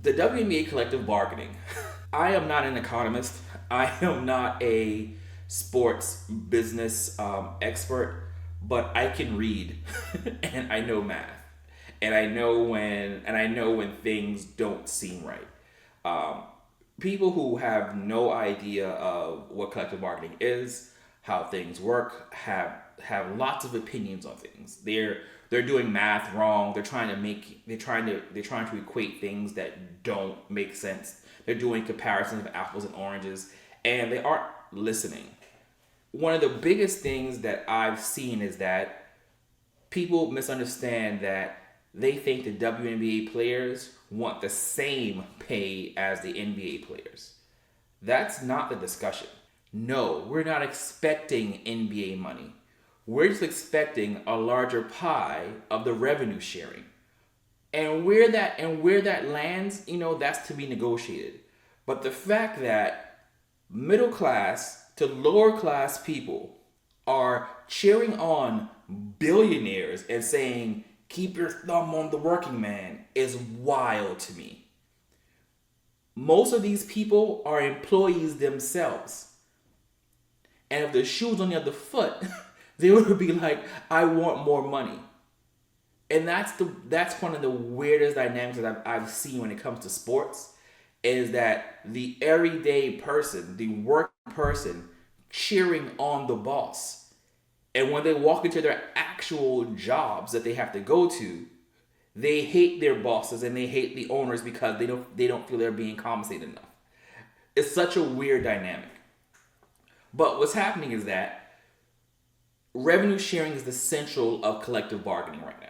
The WNBA collective bargaining. I am not an economist. I am not a sports business expert, but I can read and I know math, and I know when things don't seem right. Um, People who have no idea of what collective bargaining is, how things work, have lots of opinions on things. They're doing math wrong. They're trying to equate things that don't make sense. They're doing comparisons of apples and oranges, and they aren't listening. One of the biggest things that I've seen is that people misunderstand that they think the WNBA players want the same pay as the NBA players. That's not the discussion. No, we're not expecting NBA money. We're just expecting a larger pie of the revenue sharing. And where that lands, that's to be negotiated. But the fact that middle class to lower class people are cheering on billionaires and saying, keep your thumb on the working man, is wild to me. Most of these people are employees themselves. And if the shoe's on the other foot, they would be like, I want more money. And that's one of the weirdest dynamics that I've seen when it comes to sports, is that the everyday person, the working person, cheering on the boss. And when they walk into their actual jobs that they have to go to, they hate their bosses and they hate the owners because they don't feel they're being compensated enough. It's such a weird dynamic. But what's happening is that revenue sharing is the central of collective bargaining right now.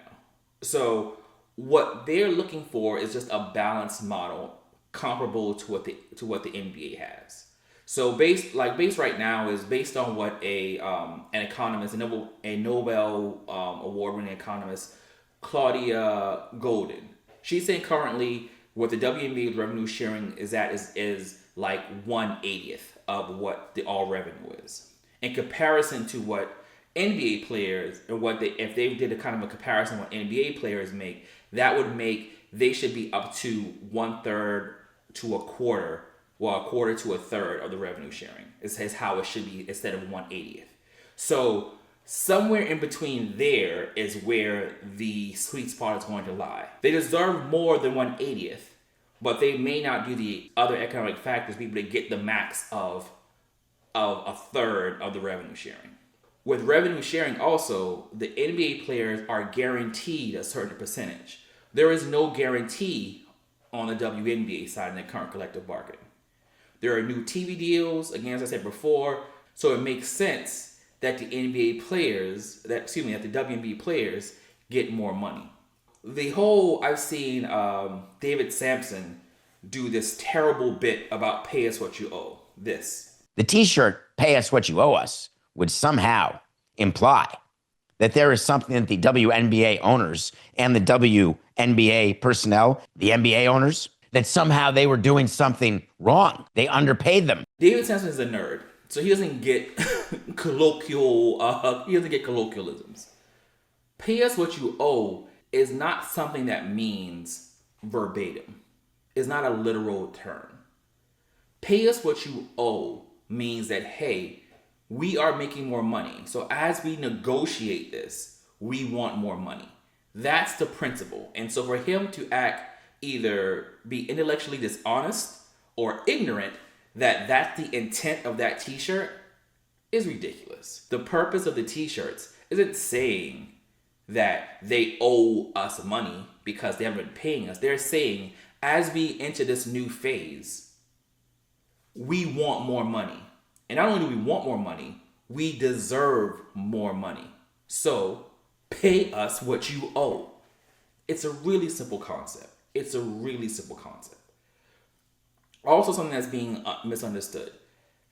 So what they're looking for is just a balanced model comparable to what the NBA has. So base right now is based on what an economist, a Nobel award-winning economist, Claudia Golden. She's saying currently what the WNBA's revenue sharing is at is like 1/80th of what the all revenue is. In comparison to what NBA players, and if they did a kind of a comparison what NBA players make, that would make they should be up to 1/3 to a quarter, well, a quarter to a third of the revenue sharing is how it should be instead of 1/80th. So somewhere in between there is where the sweet spot is going to lie. They deserve more than 1/80th, but they may not do the other economic factors people to get the max of a third of the revenue sharing. With revenue sharing also, the NBA players are guaranteed a certain percentage. There is no guarantee on the WNBA side in the current collective bargaining. There are new TV deals, again, as I said before, so it makes sense that the WNBA players get more money. I've seen David Sampson do this terrible bit about pay us what you owe. The t-shirt, pay us what you owe us, would somehow imply that there is something that the WNBA owners and the WNBA personnel, the NBA owners, that somehow they were doing something wrong. They underpaid them. David Sampson is a nerd, so he doesn't get colloquialisms. Pay us what you owe is not something that means verbatim. It's not a literal term. Pay us what you owe means that, hey, we are making more money. So as we negotiate this, we want more money. That's the principle. And so for him to either be intellectually dishonest or ignorant that that's the intent of that t-shirt is ridiculous. The purpose of the t-shirts isn't saying that they owe us money because they haven't been paying us. They're saying as we enter this new phase, we want more money. And not only do we want more money, we deserve more money. So pay us what you owe. It's a really simple concept. Also something that's being misunderstood.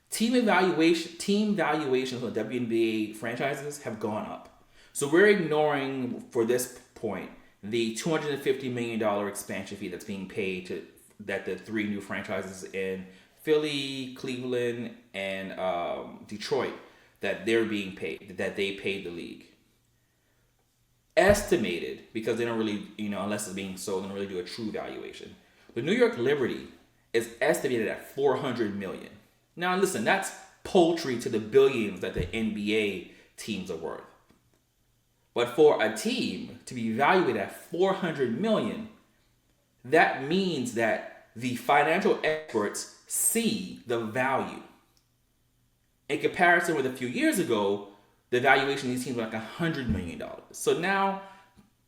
Team valuations for WNBA franchises have gone up. So we're ignoring, for this point, the $250 million expansion fee that's being paid that the three new franchises in Philly, Cleveland, and Detroit, that they're being paid, that they paid the league. Estimated, because they don't really, unless it's being sold, they don't really do a true valuation. The New York Liberty is estimated at 400 million. Now listen, that's paltry to the billions that the NBA teams are worth. But for a team to be valued at 400 million, that means that the financial experts see the value. In comparison with a few years ago, the valuation of these teams were like $100 million. So now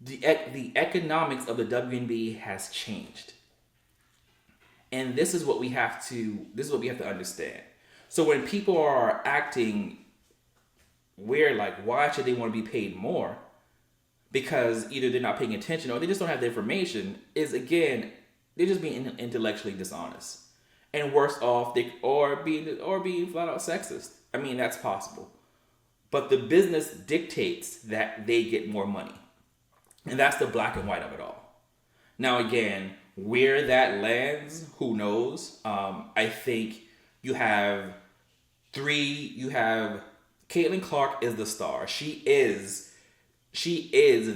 the economics of the WNBA has changed. And this is what we have to understand. So when people are acting weird, like why should they want to be paid more? Because either they're not paying attention or they just don't have the information, is again, they're just being intellectually dishonest. And worse off, being flat out sexist. I mean, that's possible. But the business dictates that they get more money. And that's the black and white of it all. Now again, where that lands, who knows? I think you have Caitlin Clark is the star. She is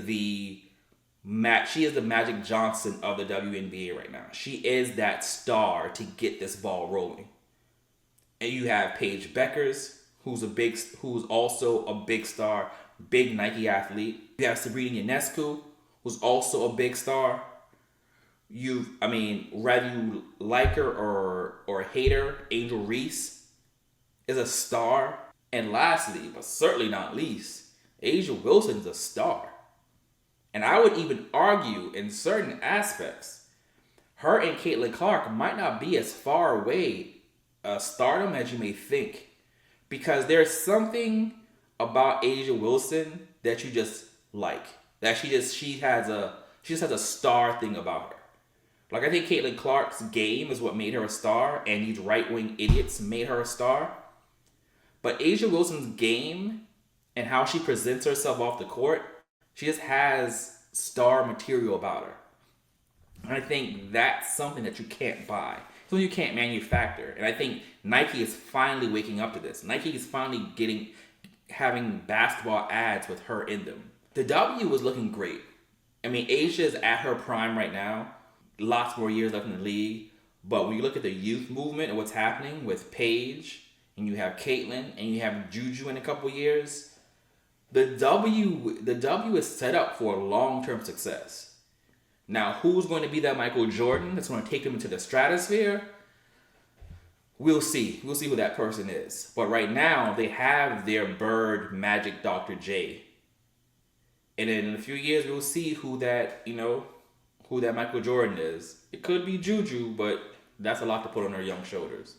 the Magic Johnson of the WNBA right now. She is that star to get this ball rolling. And you have Paige Beckers, who's also a big star, big Nike athlete. You have Sabrina Ionescu, who's also a big star. Whether you like her or hate her, Angel Reese is a star. And lastly, but certainly not least, Asia Wilson's a star. And I would even argue in certain aspects, her and Caitlin Clark might not be as far away stardom as you may think. Because there's something about Asia Wilson that you just like. That she just has a star thing about her. Like I think Caitlin Clark's game is what made her a star, and these right-wing idiots made her a star. But Asia Wilson's game and how she presents herself off the court, she just has star material about her. And I think that's something that you can't buy. Something you can't manufacture. And I think Nike is finally waking up to this. Nike is finally having basketball ads with her in them. The W was looking great. I mean, Asia is at her prime right now. Lots more years left in the league. But when you look at the youth movement and what's happening with Paige, and you have Caitlin, and you have Juju in a couple years, the W is set up for long-term success. Now, who's going to be that Michael Jordan that's going to take them into the stratosphere? We'll see. We'll see who that person is. But right now, they have their Bird Magic Dr. J. And then in a few years, we'll see who that Michael Jordan is. It could be Juju, but that's a lot to put on her young shoulders.